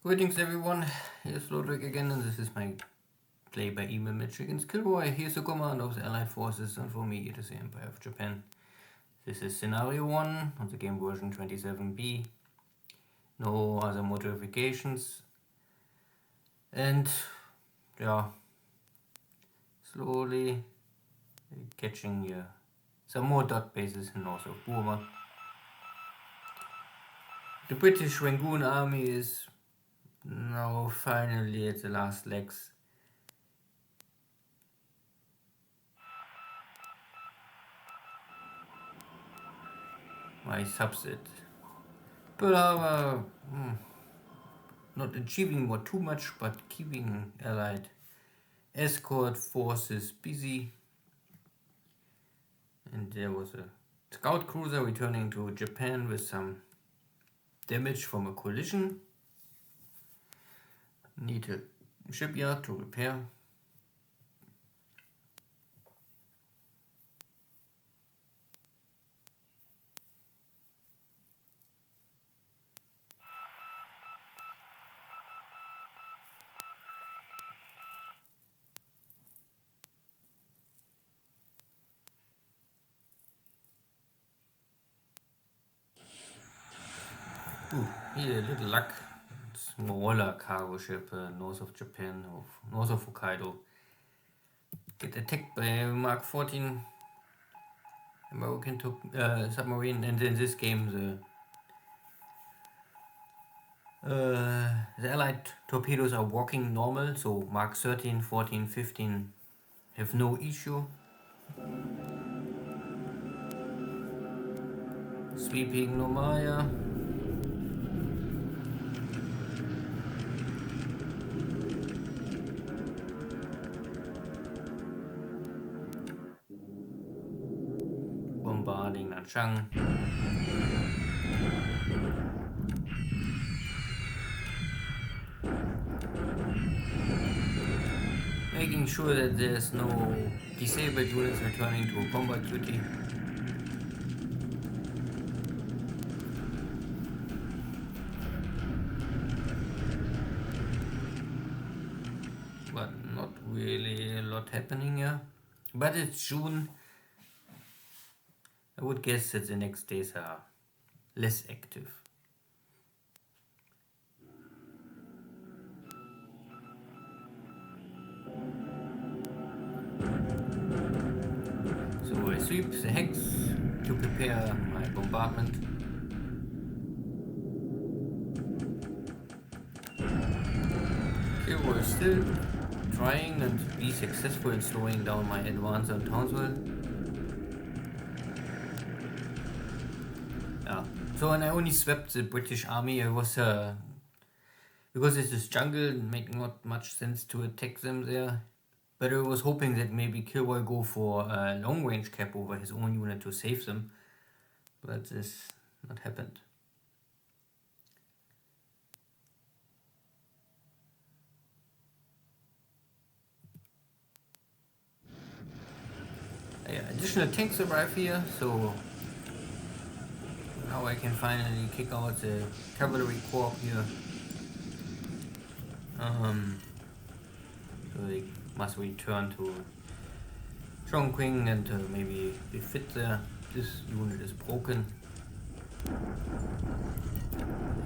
Greetings everyone, here's Lodrik again, and this is my play by email match against KilRoy. Here's the command of the Allied forces, and for me it is the Empire of Japan. This is scenario 1 on the game version 27B. No other modifications. And yeah, slowly catching some more dot bases north of Burma. The British Rangoon army is now finally at the last legs. My subset. Pearl Harbor, not achieving what too much, but keeping Allied escort forces busy. And there was a scout cruiser returning to Japan with some damage from a collision. Need a shipyard to repair. Here a little luck. Smaller cargo ship north of Japan, north of Hokkaido. Get attacked by a Mark 14 American submarine, and in this game the Allied torpedoes are walking normal, so Mark 13, 14, 15 have no issue. Sweeping Nomaya. Bombarding Nanchang. Making sure that there's no disabled units returning to combat duty. But not really a lot happening here. But it's June. I would guess that the next days are less active. So I sweep the hex to prepare my bombardment. KilRoy is still trying and be successful in slowing down my advance on Townsville. So when I only swept the British army, I was because it is jungle, it made not much sense to attack them there. But I was hoping that maybe KilRoy go for a long range cap over his own unit to save them. But this not happened. Additional tanks arrive here, so now I can finally kick out the cavalry corps here. So they must return to Chongqing and maybe refit there. This unit is broken.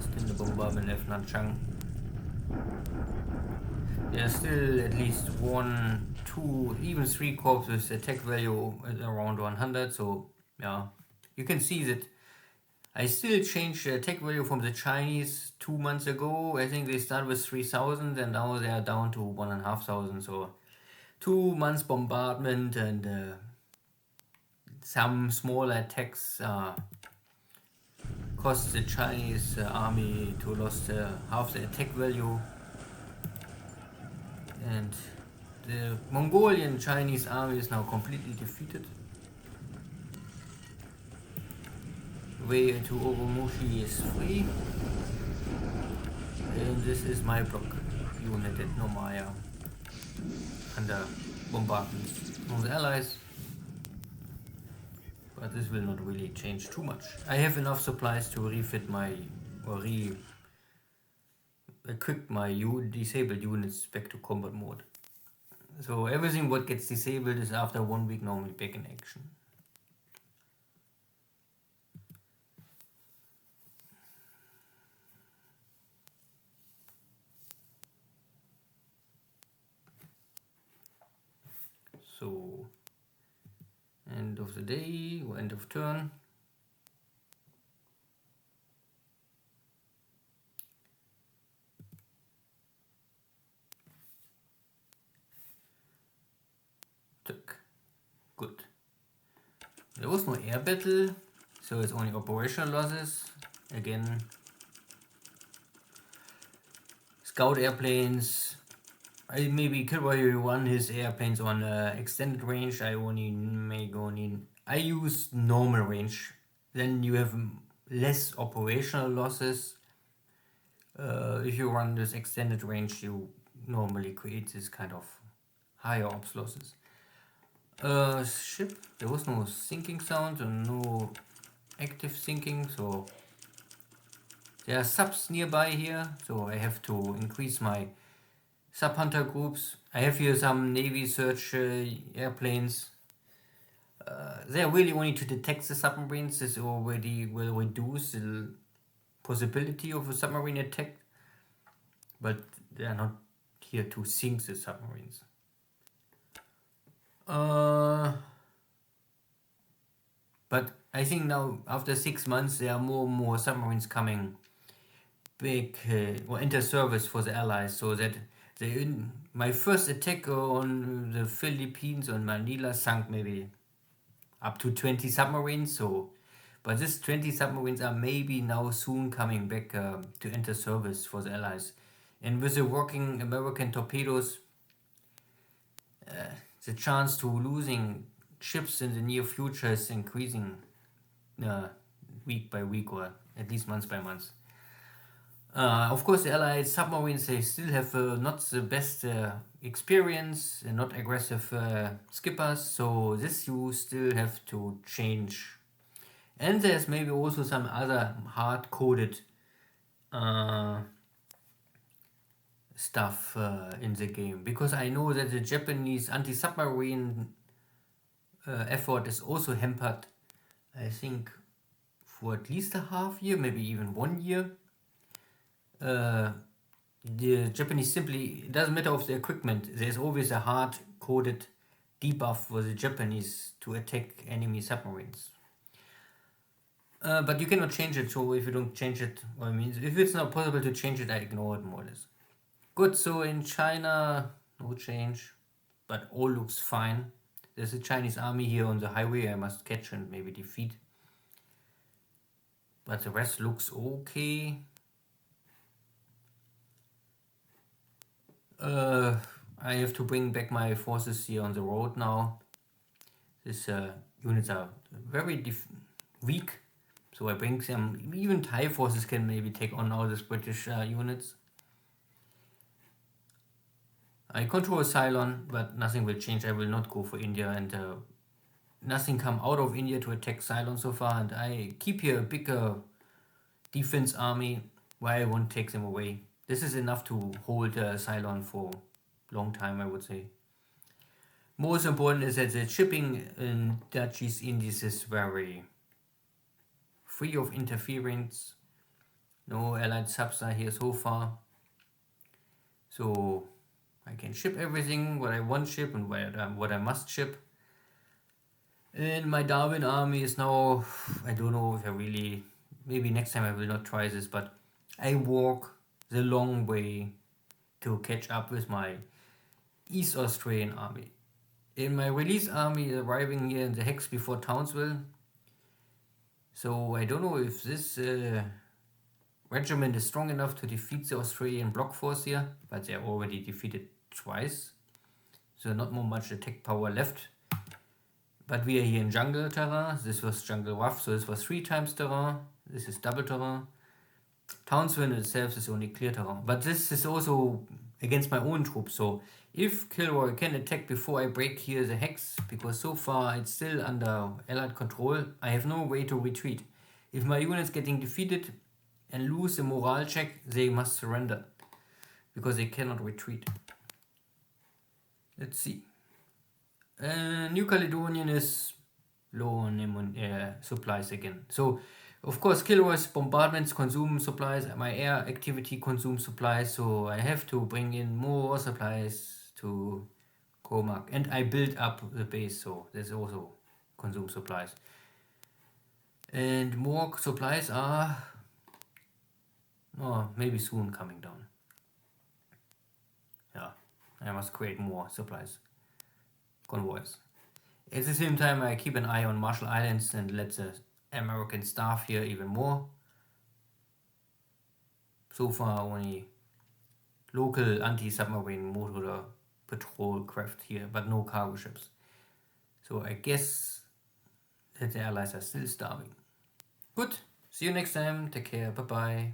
Still the bombardment left Nanchang. There's still at least 1, 2, even 3 corps with attack value at around 100, so yeah. You can see that I still changed the attack value from the Chinese 2 months ago. I think they started with 3,000 and now they are down to 1,500, so 2 months bombardment and some small attacks cost the Chinese army to lose half the attack value. And the Mongolian Chinese army is now completely defeated. Way into Oromushi is free. And this is my block unit at Nomaya under bombardments from the Allies. But this will not really change too much. I have enough supplies to refit my, or equip my disabled units back to combat mode. So everything what gets disabled is after 1 week normally back in action. So end of the day or end of turn. Good. There was no air battle, so it's only operational losses. Again, scout airplanes. Maybe KilRoy run his airplanes on extended range. I use normal range. Then you have less operational losses. If you run this extended range, you normally create this kind of higher ops losses. Ship, there was no sinking sound and no active sinking, so there are subs nearby here, so I have to increase my sub hunter groups. I have here some Navy search airplanes. They are really only to detect the submarines. This already will reduce the possibility of a submarine attack, but they are not here to sink the submarines. But I think now after 6 months there are more and more submarines coming back or enter service for the Allies, so that my first attack on the Philippines on Manila sunk maybe up to 20 submarines. So, but these 20 submarines are maybe now soon coming back to enter service for the Allies, and with the working American torpedoes, the chance to losing ships in the near future is increasing week by week, or at least month by month. Of course, the Allied submarines, they still have not the best experience and not aggressive skippers, so this you still have to change. And there's maybe also some other hard-coded stuff in the game, because I know that the Japanese anti-submarine effort is also hampered, I think, for at least a half year, maybe even 1 year. The Japanese simply, it doesn't matter of the equipment, there's always a hard-coded debuff for the Japanese to attack enemy submarines. But you cannot change it, so if you don't change it, well, I mean, if it's not possible to change it, I ignore it more or less. Good, so in China, no change, but all looks fine. There's a Chinese army here on the highway I must catch and maybe defeat. But the rest looks okay. I have to bring back my forces here on the road now. These units are very weak, so I bring them. Even Thai forces can maybe take on all these British units. I control Ceylon, but nothing will change. I will not go for India, and nothing come out of India to attack Ceylon so far, and I keep here a bigger defense army where I won't take them away. This is enough to hold Ceylon for a long time, I would say. Most important is that the shipping in Dutch East Indies is very free of interference. No allied subs are here so far. So I can ship everything what I want to ship and what I must ship. And my Darwin army is now, I don't know if I really, maybe next time I will not try this, but I walk the long way to catch up with my East Australian army. In my release army arriving here in the Hex before Townsville. So I don't know if this regiment is strong enough to defeat the Australian block force here, but they are already defeated twice. So not more much attack power left. But we are here in jungle terrain. This was jungle rough, so this was 3 times terrain. This is double terrain. Townsville itself is only clear terrain. But this is also against my own troops, so if KilRoy can attack before I break here the Hex, because so far it's still under Allied control, I have no way to retreat. If my units getting defeated and lose the morale check, they must surrender. because they cannot retreat. Let's see. New Caledonian is low on supplies again. So, of course, KilRoy's bombardments consume supplies. My air activity consumes supplies, so I have to bring in more supplies to Comarc. And I build up the base, so this also consumes supplies. And more supplies are maybe soon coming down. Yeah, I must create more supplies. Convoys. At the same time, I keep an eye on Marshall Islands and let the American staff here even more. So far, only local anti-submarine motor patrol craft here, but no cargo ships. So I guess that the allies are still starving. Good. See you next time. Take care. Bye bye.